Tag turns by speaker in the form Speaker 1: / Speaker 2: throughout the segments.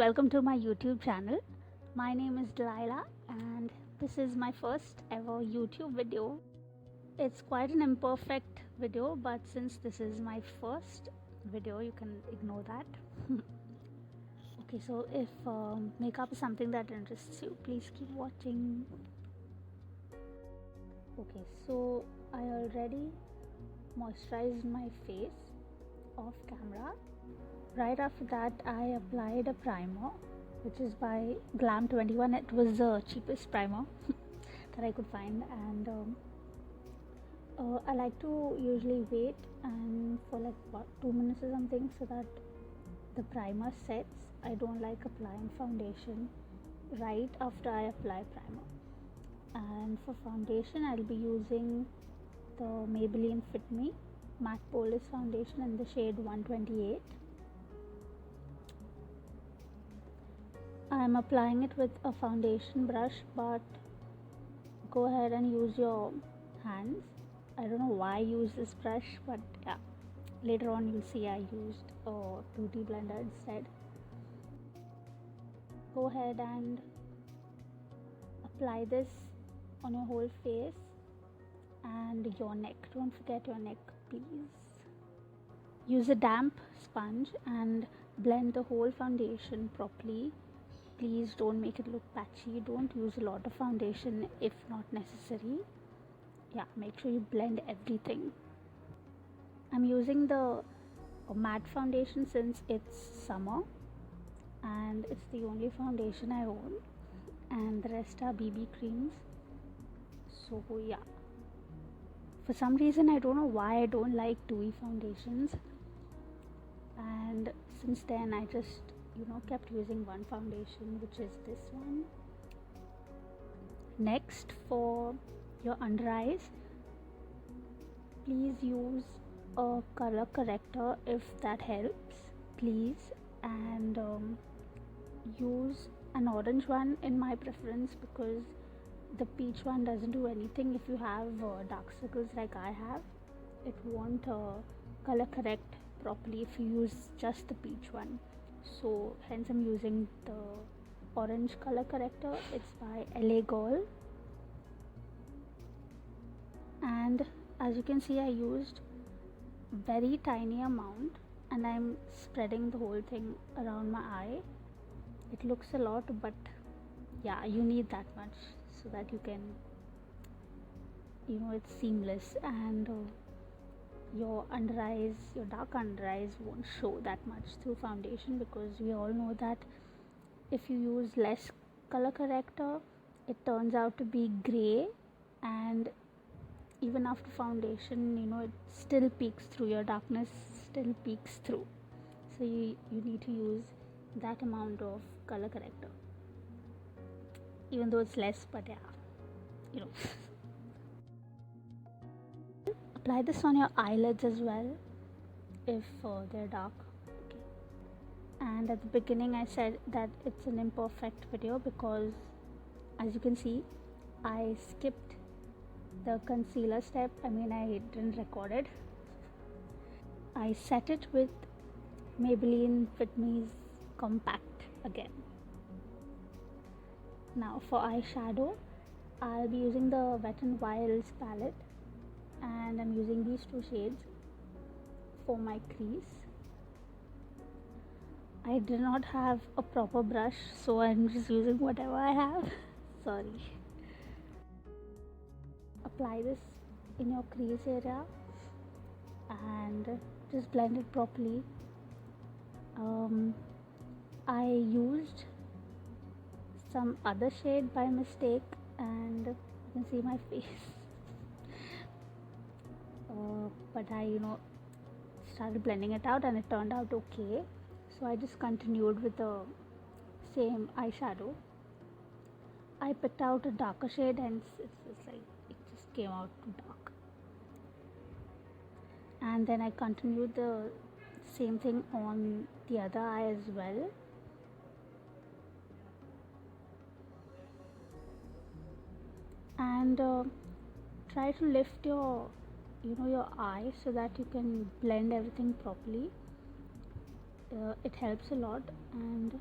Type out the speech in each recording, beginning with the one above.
Speaker 1: Welcome to my YouTube channel. My name is Delilah and this is my first ever YouTube video. It's quite an imperfect video, but since this is my first video, you can ignore that. Okay, so if makeup is something that interests you, please keep watching. Okay, so I already moisturized my face off camera. Right after that, I applied a primer, which is by Glam 21. It was the cheapest primer that I could find, and I like to usually wait and for like about 2 minutes or something so that the primer sets. I don't like applying foundation right after I apply primer. And for foundation, I'll be using the Maybelline Fit Me Matte Polish Foundation in the shade 128. I'm applying it with a foundation brush, but go ahead and use your hands. I don't know why I use this brush, but yeah, later on you'll see I used a beauty blender instead. Go ahead and apply this on your whole face and your neck. Don't forget your neck, please. Use a damp sponge and blend the whole foundation properly. Please don't make it look patchy. Don't use a lot of foundation if not necessary. Yeah, make sure you blend everything. I'm using the matte foundation since it's summer and it's the only foundation I own, and the rest are BB creams. So yeah, for some reason I don't know why I don't like dewy foundations, and since then I just kept using one foundation, which is this one. Next, for your under eyes, please use a color corrector if that helps, please, and use an orange one in my preference, because the peach one doesn't do anything. If you have dark circles like I have, it won't color correct properly if you use just the peach one. So hence I'm using the orange color corrector. It's by LA Girl, and as you can see I used very tiny amount and I'm spreading the whole thing around my eye. It looks a lot, but yeah, you need that much so that you can it's seamless, and your under eyes, your dark under eyes won't show that much through foundation, because we all know that if you use less color corrector, it turns out to be gray, and even after foundation, it still peeks through. Your darkness still peeks through. So you need to use that amount of color corrector, even though it's less, but yeah, apply this on your eyelids as well if they're dark. Okay. And at the beginning I said that it's an imperfect video because, as you can see, I skipped the concealer step. I didn't record it. I set it with Maybelline Fit Me's Compact again. Now for eyeshadow, I'll be using the Wet n Wild's palette, and I'm using these two shades for my crease. I did not have a proper brush, so I'm just using whatever I have. Sorry. Apply this in your crease area and just blend it properly. I used some other shade by mistake, and you can see my face. But I started blending it out and it turned out okay, so I just continued with the same eyeshadow. I picked out a darker shade, hence it's like it just came out too dark, and then I continued the same thing on the other eye as well. And try to lift your eye so that you can blend everything properly. It helps a lot. And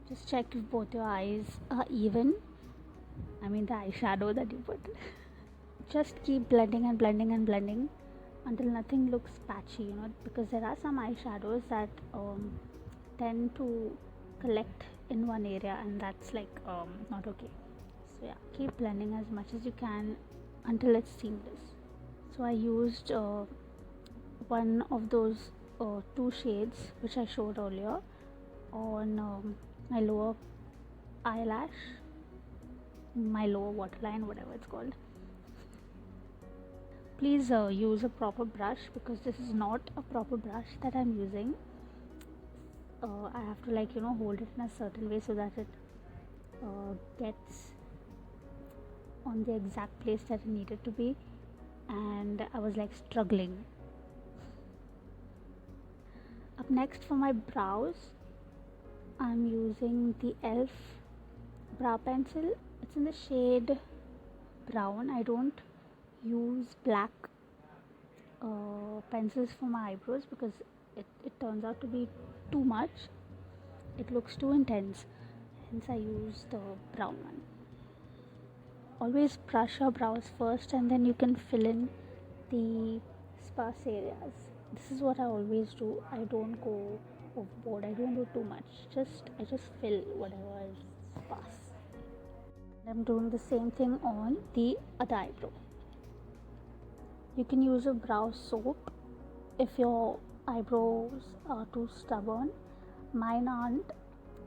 Speaker 1: Just check if both your eyes are even. I mean the eyeshadow that you put. Just keep blending and blending and blending until nothing looks patchy, because there are some eyeshadows that tend to collect in one area, and that's like not okay. So yeah, keep blending as much as you can until it's seamless. So I used one of those two shades which I showed earlier on my lower eyelash, my lower waterline, whatever it's called. Please use a proper brush, because this is not a proper brush that I'm using. I have to hold it in a certain way so that it gets on the exact place that it needed to be, and I was like struggling. Up next for my brows, I'm using the e.l.f. brow pencil. It's in the shade brown. I don't use black pencils for my eyebrows because it turns out to be too much. It looks too intense, hence I use the brown one. Always brush your brows first and then you can fill in the sparse areas. This is what I always do. I don't go overboard. I don't do too much. I just fill whatever is sparse. I'm doing the same thing on the other eyebrow. You can use a brow soap if your eyebrows are too stubborn. Mine aren't,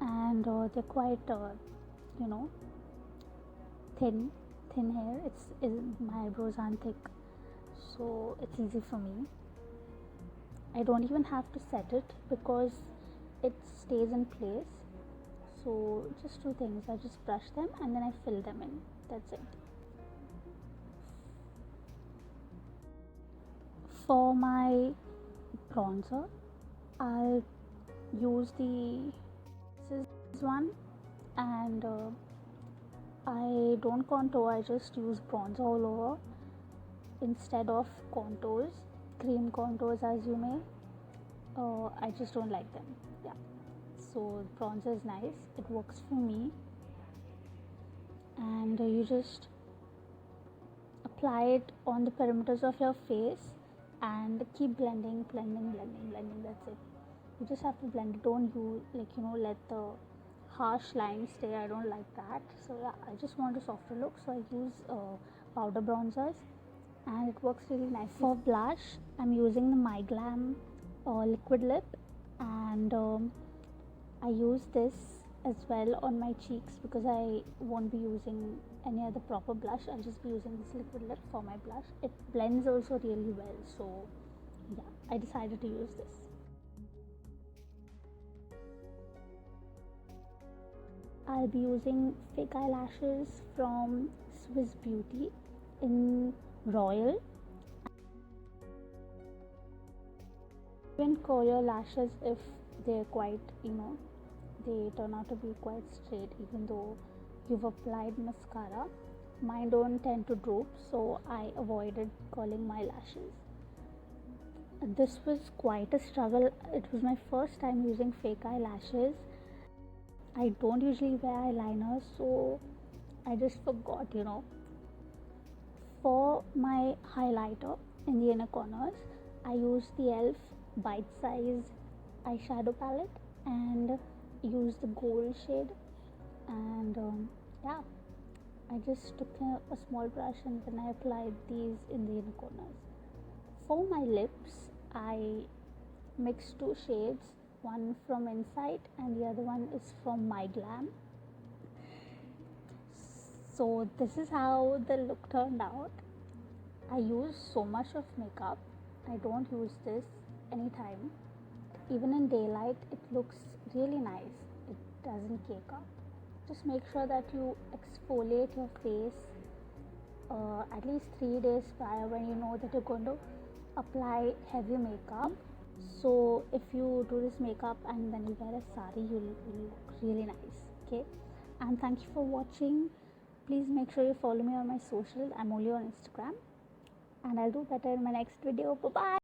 Speaker 1: and they're quite thin hair. My eyebrows aren't thick, so it's easy for me. I don't even have to set it because it stays in place. So just two things, I just brush them and then I fill them in. That's it. For my bronzer, I'll use this one, and I don't contour. I just use bronzer all over instead of contours, cream contours as you may. I just don't like them. Yeah, so bronzer is nice, it works for me, and you just apply it on the perimeters of your face and keep blending. That's it. You just have to blend it. Don't you let the harsh lines stay. I don't like that. So yeah, I just want a softer look, so I use powder bronzers and it works really nice. For blush, I'm using the My Glam liquid lip, and I use this as well on my cheeks because I won't be using any other proper blush. I'll just be using this liquid lip for my blush. It blends also really well, so yeah, I decided to use this. I'll be using fake eyelashes from Swiss Beauty in Royal. You can curl your lashes if they're quite, they turn out to be quite straight even though you've applied mascara. Mine don't tend to droop, so I avoided curling my lashes. This was quite a struggle. It was my first time using fake eyelashes. I don't usually wear eyeliner, so I just forgot, For my highlighter in the inner corners, I used the e.l.f. bite-sized eyeshadow palette and used the gold shade, and yeah, I just took a small brush and then I applied these in the inner corners. For my lips, I mixed two shades, one from Insight and the other one is from My Glam. So this is how the look turned out. I use so much of makeup. I don't use this anytime. Even in daylight, it looks really nice. It doesn't cake up. Just make sure that you exfoliate your face at least 3 days prior when you know that you're going to apply heavy makeup. So if you do this makeup and then you wear a sari, you'll look really nice. Okay, and thank you for watching. Please make sure you follow me on my social. I'm only on Instagram, and I'll do better in my next video. Bye bye.